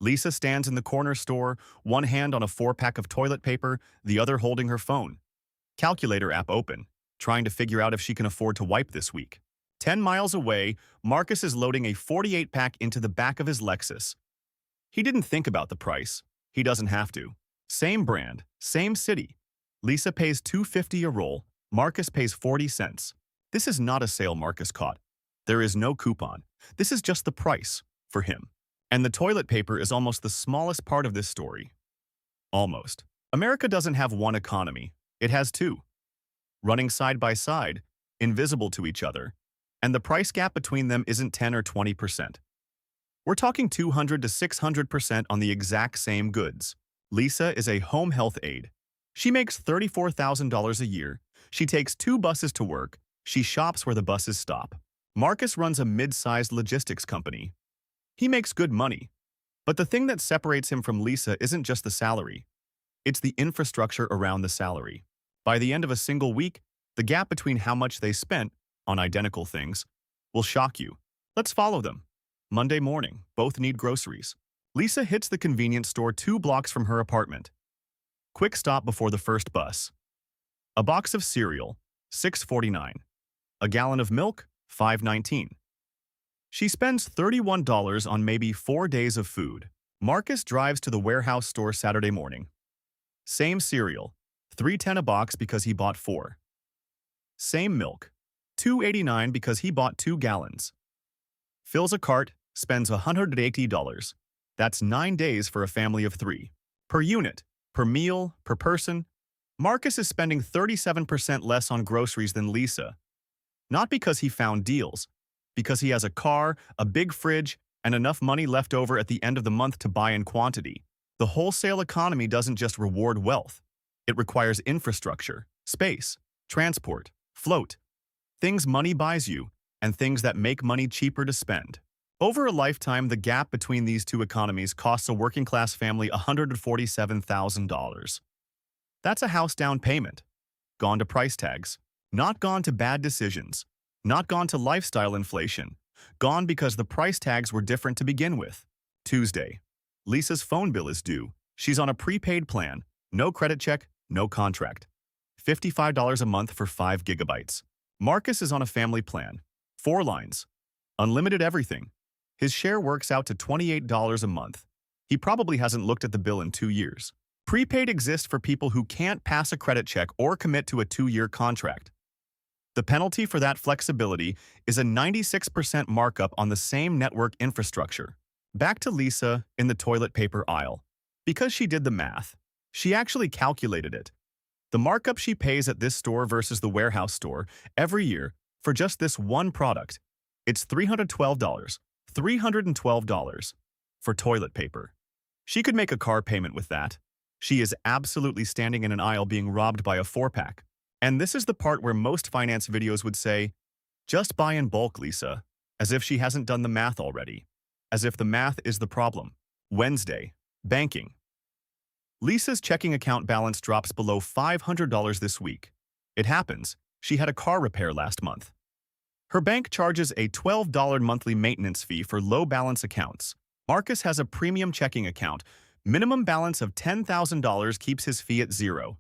Lisa stands in the corner store, one hand on a 4-pack of toilet paper, the other holding her phone. Calculator app open, trying to figure out if she can afford to wipe this week. 10 miles away, Marcus is loading a 48-pack into the back of his Lexus. He didn't think about the price. He doesn't have to. Same brand, same city. Lisa pays $2.50 a roll, Marcus pays 40 cents. This is not a sale Marcus caught. There is no coupon. This is just the price, for him. And the toilet paper is almost the smallest part of this story. Almost. America doesn't have one economy. It has two. Running side by side, invisible to each other. And the price gap between them isn't 10 or 20%. We're talking 200 to 600% on the exact same goods. Lisa is a home health aide. She makes $34,000 a year. She takes 2 buses to work. She shops where the buses stop. Marcus runs a mid-sized logistics company. He makes good money. But the thing that separates him from Lisa isn't just the salary. It's the infrastructure around the salary. By the end of a single week, the gap between how much they spent on identical things will shock you. Let's follow them. Monday morning, both need groceries. Lisa hits the convenience store 2 blocks from her apartment. Quick stop before the first bus. A box of cereal, $6.49. A gallon of milk, $5.19. She spends $31 on maybe 4 days of food. Marcus drives to the warehouse store Saturday morning. Same cereal, $3.10 a box because he bought 4. Same milk, $2.89 because he bought 2 gallons. Fills a cart, spends $180. That's 9 days for a family of 3. Per unit, per meal, per person, Marcus is spending 37% less on groceries than Lisa. Not because he found deals, because he has a car, a big fridge, and enough money left over at the end of the month to buy in quantity. The wholesale economy doesn't just reward wealth. It requires infrastructure, space, transport, float. Things money buys you, and things that make money cheaper to spend. Over a lifetime, the gap between these two economies costs a working-class family $147,000. That's a house down payment. Gone to price tags. Not gone to bad decisions. Not gone to lifestyle inflation. Gone because the price tags were different to begin with. Tuesday. Lisa's phone bill is due. She's on a prepaid plan. No credit check, no contract. $55 a month for 5 gigabytes. Marcus is on a family plan. 4 lines. Unlimited everything. His share works out to $28 a month. He probably hasn't looked at the bill in 2 years. Prepaid exists for people who can't pass a credit check or commit to a 2-year contract. The penalty for that flexibility is a 96% markup on the same network infrastructure. Back to Lisa in the toilet paper aisle. Because she did the math. She actually calculated it. The markup she pays at this store versus the warehouse store every year for just this one product, it's $312. $312 for toilet paper. She could make a car payment with that. She is absolutely standing in an aisle being robbed by a 4-pack. And this is the part where most finance videos would say, just buy in bulk, Lisa, as if she hasn't done the math already. As if the math is the problem. Wednesday. Banking. Lisa's checking account balance drops below $500 this week. It happens. She had a car repair last month. Her bank charges a $12 monthly maintenance fee for low-balance accounts. Marcus has a premium checking account. Minimum balance of $10,000 keeps his fee at 0.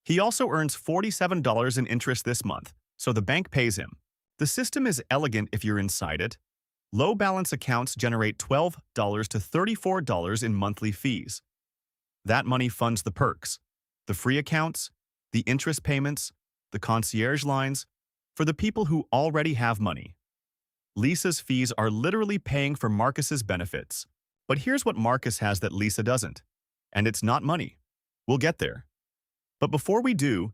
He also earns $47 in interest this month, so the bank pays him. The system is elegant if you're inside it. Low-balance accounts generate $12 to $34 in monthly fees. That money funds the perks, the free accounts, the interest payments, the concierge lines, for the people who already have money. Lisa's fees are literally paying for Marcus's benefits. But here's what Marcus has that Lisa doesn't. And it's not money. We'll get there. But before we do,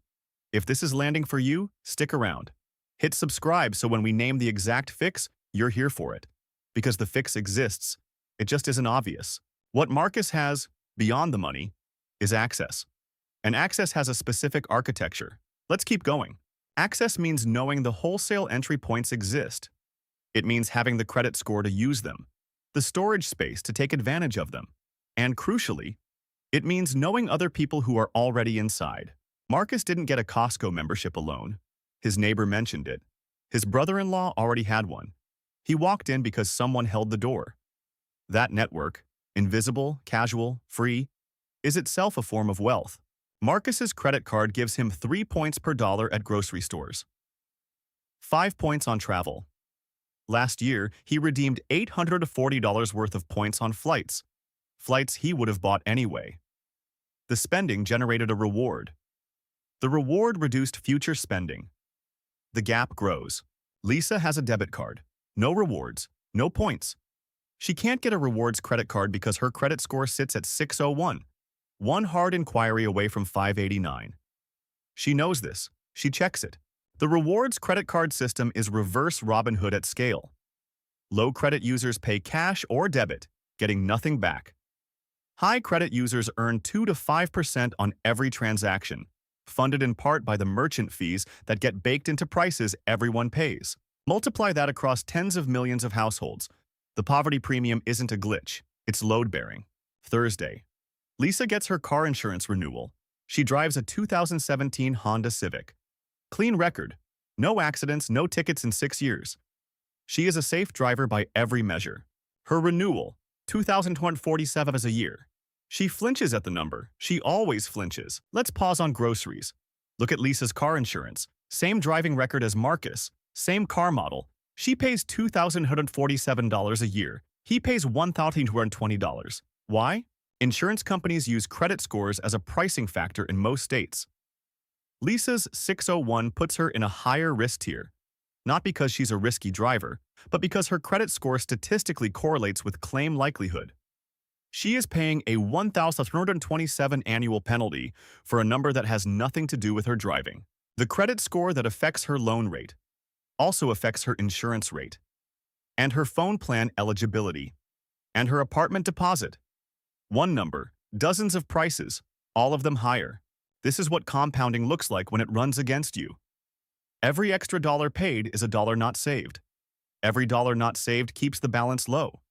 if this is landing for you, stick around. Hit subscribe so when we name the exact fix, you're here for it. Because the fix exists, it just isn't obvious. What Marcus has, beyond the money, is access. And access has a specific architecture. Let's keep going. Access means knowing the wholesale entry points exist. It means having the credit score to use them, the storage space to take advantage of them, and crucially, it means knowing other people who are already inside. Marcus didn't get a Costco membership alone. His neighbor mentioned it. His brother-in-law already had one. He walked in because someone held the door. That network, Invisible, casual, free, is itself a form of wealth. Marcus's credit card gives him 3 points per dollar at grocery stores, 5 points on travel. Last year, he redeemed $840 worth of points on flights he would have bought anyway. The spending generated a reward. The reward reduced future spending. The gap grows. Lisa has a debit card. No rewards, no points. She can't get a rewards credit card because her credit score sits at 601, one hard inquiry away from 589. She knows this. She checks it. The rewards credit card system is reverse Robin Hood at scale. Low credit users pay cash or debit, getting nothing back. High credit users earn 2 to 5% on every transaction, funded in part by the merchant fees that get baked into prices everyone pays. Multiply that across tens of millions of households. The poverty premium isn't a glitch, it's load-bearing. Thursday. Lisa gets her car insurance renewal. She drives a 2017 Honda Civic. Clean record. No accidents, no tickets in 6 years. She is a safe driver by every measure. Her renewal, $2,247 a year. She flinches at the number. She always flinches. Let's pause on groceries. Look at Lisa's car insurance. Same driving record as Marcus. Same car model. She pays $2,147 a year. He pays $1,220. Why? Insurance companies use credit scores as a pricing factor in most states. Lisa's 601 puts her in a higher risk tier, not because she's a risky driver, but because her credit score statistically correlates with claim likelihood. She is paying a $1,327 annual penalty for a number that has nothing to do with her driving. The credit score that affects her loan rate also affects her insurance rate, and her phone plan eligibility, and her apartment deposit. One number, dozens of prices, all of them higher. This is what compounding looks like when it runs against you. Every extra dollar paid is a dollar not saved. Every dollar not saved keeps the balance low.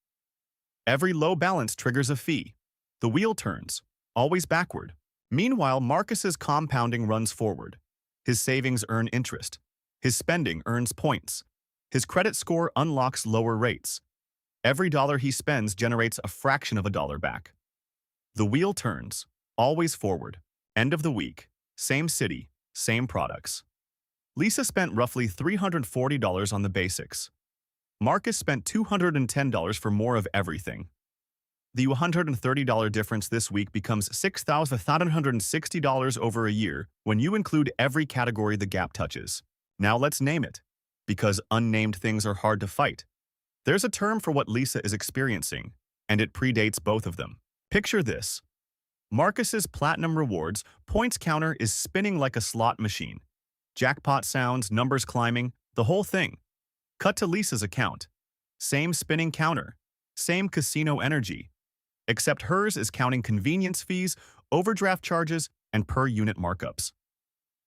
Every low balance triggers a fee. The wheel turns, always backward. Meanwhile, Marcus's compounding runs forward. His savings earn interest. His spending earns points. His credit score unlocks lower rates. Every dollar he spends generates a fraction of a dollar back. The wheel turns, always forward. End of the week. Same city, same products. Lisa spent roughly $340 on the basics. Marcus spent $210 for more of everything. The $130 difference this week becomes $6,560 over a year when you include every category the gap touches. Now let's name it, because unnamed things are hard to fight. There's a term for what Lisa is experiencing, and it predates both of them. Picture this. Marcus's Platinum Rewards points counter is spinning like a slot machine. Jackpot sounds, numbers climbing, the whole thing. Cut to Lisa's account. Same spinning counter. Same casino energy. Except hers is counting convenience fees, overdraft charges, and per-unit markups.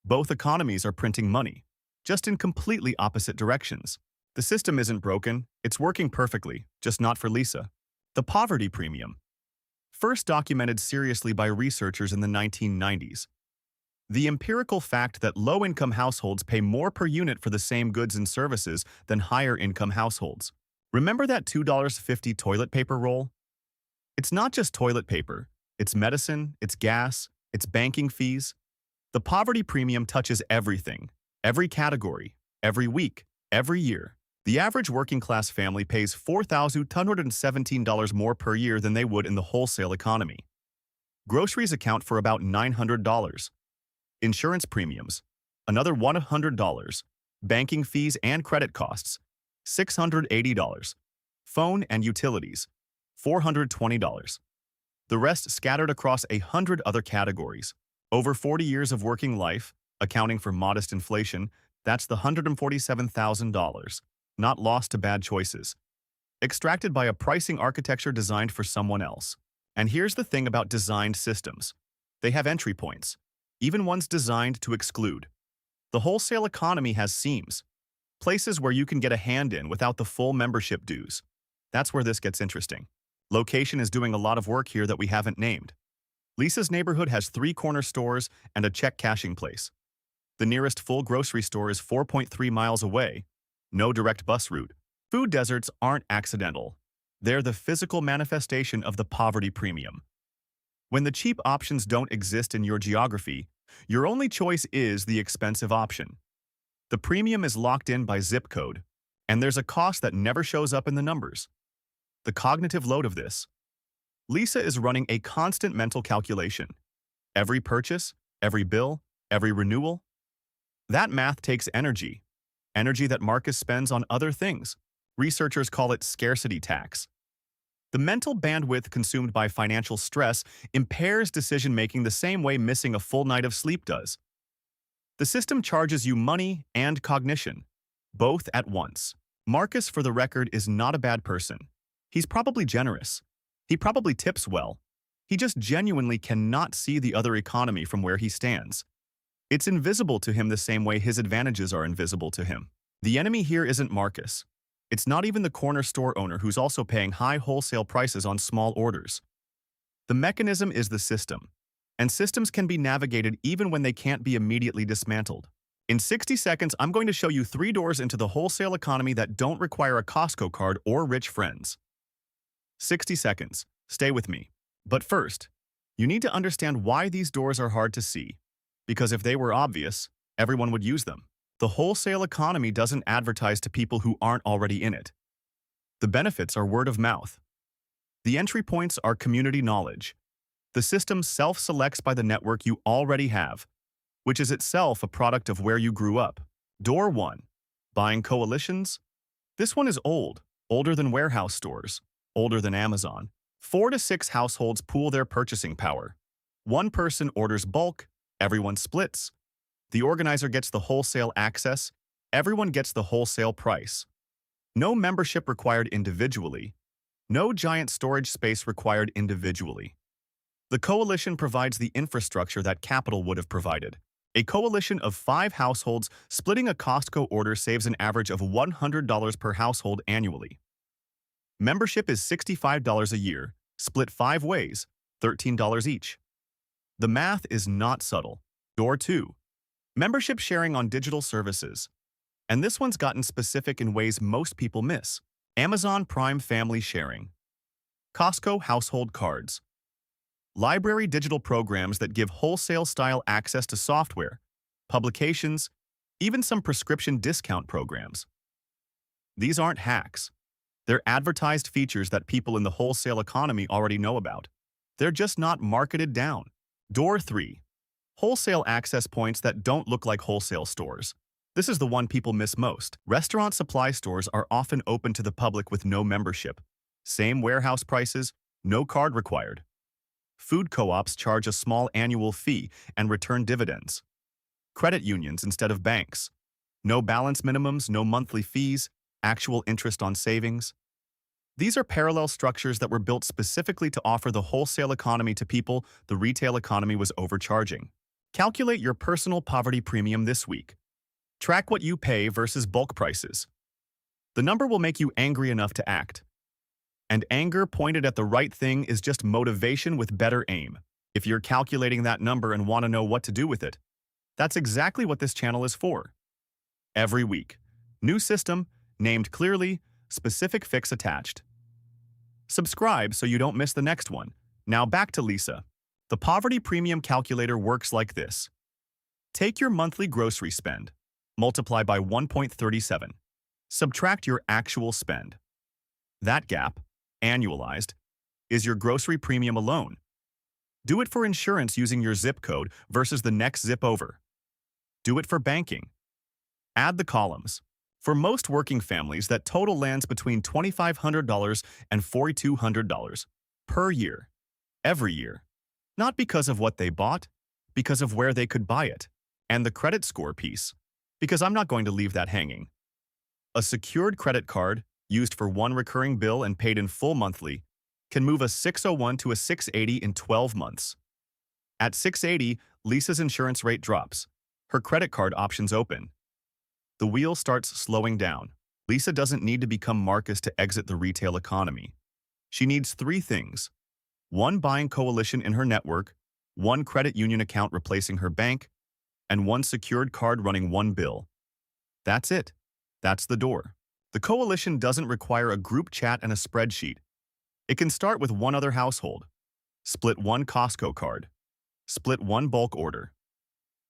Both economies are printing money, just in completely opposite directions. The system isn't broken, it's working perfectly, just not for Lisa. The poverty premium. First documented seriously by researchers in the 1990s. The empirical fact that low-income households pay more per unit for the same goods and services than higher-income households. Remember that $2.50 toilet paper roll? It's not just toilet paper. It's medicine, it's gas, it's banking fees. The poverty premium touches everything, every category, every week, every year. The average working-class family pays $4,217 more per year than they would in the wholesale economy. Groceries account for about $900. Insurance premiums, another $100. Banking fees and credit costs, $680. Phone and utilities, $420. The rest scattered across 100 other categories. Over 40 years of working life, accounting for modest inflation, that's the $147,000. Not lost to bad choices. Extracted by a pricing architecture designed for someone else. And here's the thing about designed systems. They have entry points, even ones designed to exclude. The wholesale economy has seams, places where you can get a hand in without the full membership dues. That's where this gets interesting. Location is doing a lot of work here that we haven't named. Lisa's neighborhood has 3 corner stores and a check cashing place. The nearest full grocery store is 4.3 miles away. No direct bus route. Food deserts aren't accidental. They're the physical manifestation of the poverty premium. When the cheap options don't exist in your geography, your only choice is the expensive option. The premium is locked in by zip code, and there's a cost that never shows up in the numbers. The cognitive load of this. Lisa is running a constant mental calculation. Every purchase, every bill, every renewal. That math takes energy. Energy that Marcus spends on other things. Researchers call it scarcity tax. The mental bandwidth consumed by financial stress impairs decision-making the same way missing a full night of sleep does. The system charges you money and cognition, both at once. Marcus, for the record, is not a bad person. He's probably generous. He probably tips well. He just genuinely cannot see the other economy from where he stands. It's invisible to him the same way his advantages are invisible to him. The enemy here isn't Marcus. It's not even the corner store owner who's also paying high wholesale prices on small orders. The mechanism is the system, and systems can be navigated even when they can't be immediately dismantled. In 60 seconds, I'm going to show you 3 doors into the wholesale economy that don't require a Costco card or rich friends. 60 seconds. Stay with me. But first, you need to understand why these doors are hard to see. Because if they were obvious, everyone would use them. The wholesale economy doesn't advertise to people who aren't already in it. The benefits are word of mouth. The entry points are community knowledge. The system self-selects by the network you already have, which is itself a product of where you grew up. Door 1. Buying coalitions? This one is old, older than warehouse stores, older than Amazon. 4 to 6 households pool their purchasing power. One person orders bulk, everyone splits. The organizer gets the wholesale access, everyone gets the wholesale price. No membership required individually. No giant storage space required individually. The coalition provides the infrastructure that capital would have provided. A coalition of 5 households splitting a Costco order saves an average of $100 per household annually. Membership is $65 a year, split 5 ways, $13 each. The math is not subtle. Door 2. Membership sharing on digital services. And this one's gotten specific in ways most people miss. Amazon Prime family sharing. Costco household cards. Library digital programs that give wholesale-style access to software, publications, even some prescription discount programs. These aren't hacks. They're advertised features that people in the wholesale economy already know about. They're just not marketed down. Door 3. Wholesale access points that don't look like wholesale stores. This is the one people miss most. Restaurant supply stores are often open to the public with no membership. Same warehouse prices, no card required. Food co-ops charge a small annual fee and return dividends. Credit unions instead of banks. No balance minimums, no monthly fees, actual interest on savings. These are parallel structures that were built specifically to offer the wholesale economy to people the retail economy was overcharging. Calculate your personal poverty premium this week. Track what you pay versus bulk prices. The number will make you angry enough to act. And anger pointed at the right thing is just motivation with better aim. If you're calculating that number and want to know what to do with it, that's exactly what this channel is for. Every week. New system, named clearly, specific fix attached. Subscribe so you don't miss the next one. Now back to Lisa. The poverty premium calculator works like this. Take your monthly grocery spend, multiply by 1.37. Subtract your actual spend. That gap, annualized, is your grocery premium alone. Do it for insurance using your zip code versus the next zip over. Do it for banking. Add the columns. For most working families, that total lands between $2,500 and $4,200 per year, every year. Not because of what they bought, because of where they could buy it. And the credit score piece, because I'm not going to leave that hanging. A secured credit card, used for one recurring bill and paid in full monthly, can move a 601 to a 680 in 12 months. At 680, Lisa's insurance rate drops. Her credit card options open. The wheel starts slowing down. Lisa doesn't need to become Marcus to exit the retail economy. She needs 3 things. 1 buying coalition in her network, 1 credit union account replacing her bank, and 1 secured card running 1 bill. That's it. That's the door. The coalition doesn't require a group chat and a spreadsheet. It can start with one other household. Split one Costco card. Split one bulk order.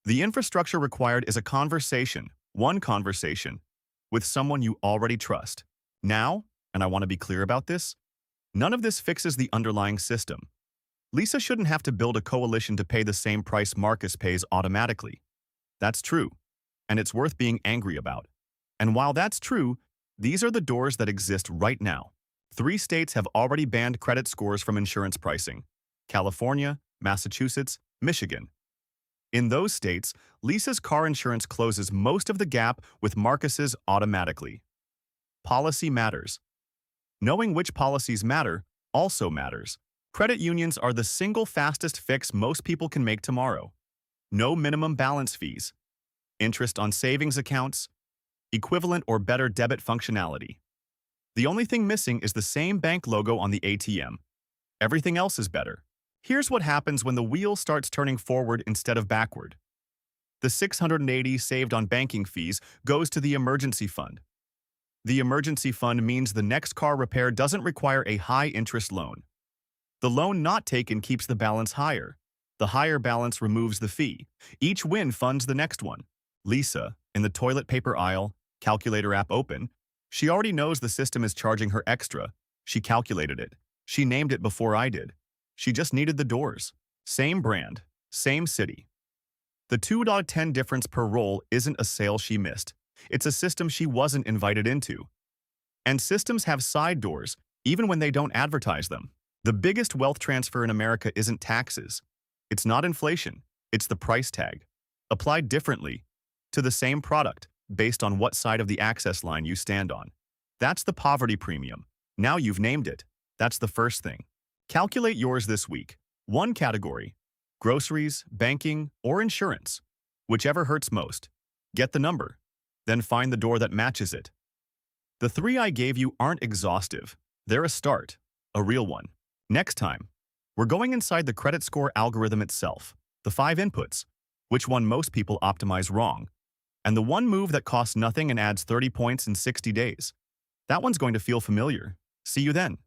The infrastructure required is a conversation, one conversation, with someone you already trust. Now, and I want to be clear about this, none of this fixes the underlying system. Lisa shouldn't have to build a coalition to pay the same price Marcus pays automatically. That's true, and it's worth being angry about. And while that's true, these are the doors that exist right now. 3 states have already banned credit scores from insurance pricing: California, Massachusetts, Michigan. In those states, Lisa's car insurance closes most of the gap with Marcus's automatically. Policy matters. Knowing which policies matter also matters. Credit unions are the single fastest fix most people can make tomorrow. No minimum balance fees. Interest on savings accounts. Equivalent or better debit functionality. The only thing missing is the same bank logo on the ATM. Everything else is better. Here's what happens when the wheel starts turning forward instead of backward. The $680 saved on banking fees goes to the emergency fund. The emergency fund means the next car repair doesn't require a high-interest loan. The loan not taken keeps the balance higher. The higher balance removes the fee. Each win funds the next one. Lisa, in the toilet paper aisle, calculator app open, she already knows the system is charging her extra. She calculated it. She named it before I did. She just needed the doors. Same brand, same city. The $2.10 difference per roll isn't a sale she missed. It's a system she wasn't invited into. And systems have side doors, even when they don't advertise them. The biggest wealth transfer in America isn't taxes. It's not inflation. It's the price tag, applied differently to the same product based on what side of the access line you stand on. That's the poverty premium. Now you've named it. That's the first thing. Calculate yours this week. One category: groceries, banking, or insurance. Whichever hurts most. Get the number. Then find the door that matches it. The 3 I gave you aren't exhaustive. They're a start, a real one. Next time, we're going inside the credit score algorithm itself, the 5 inputs, which one most people optimize wrong, and the one move that costs nothing and adds 30 points in 60 days. That one's going to feel familiar. See you then.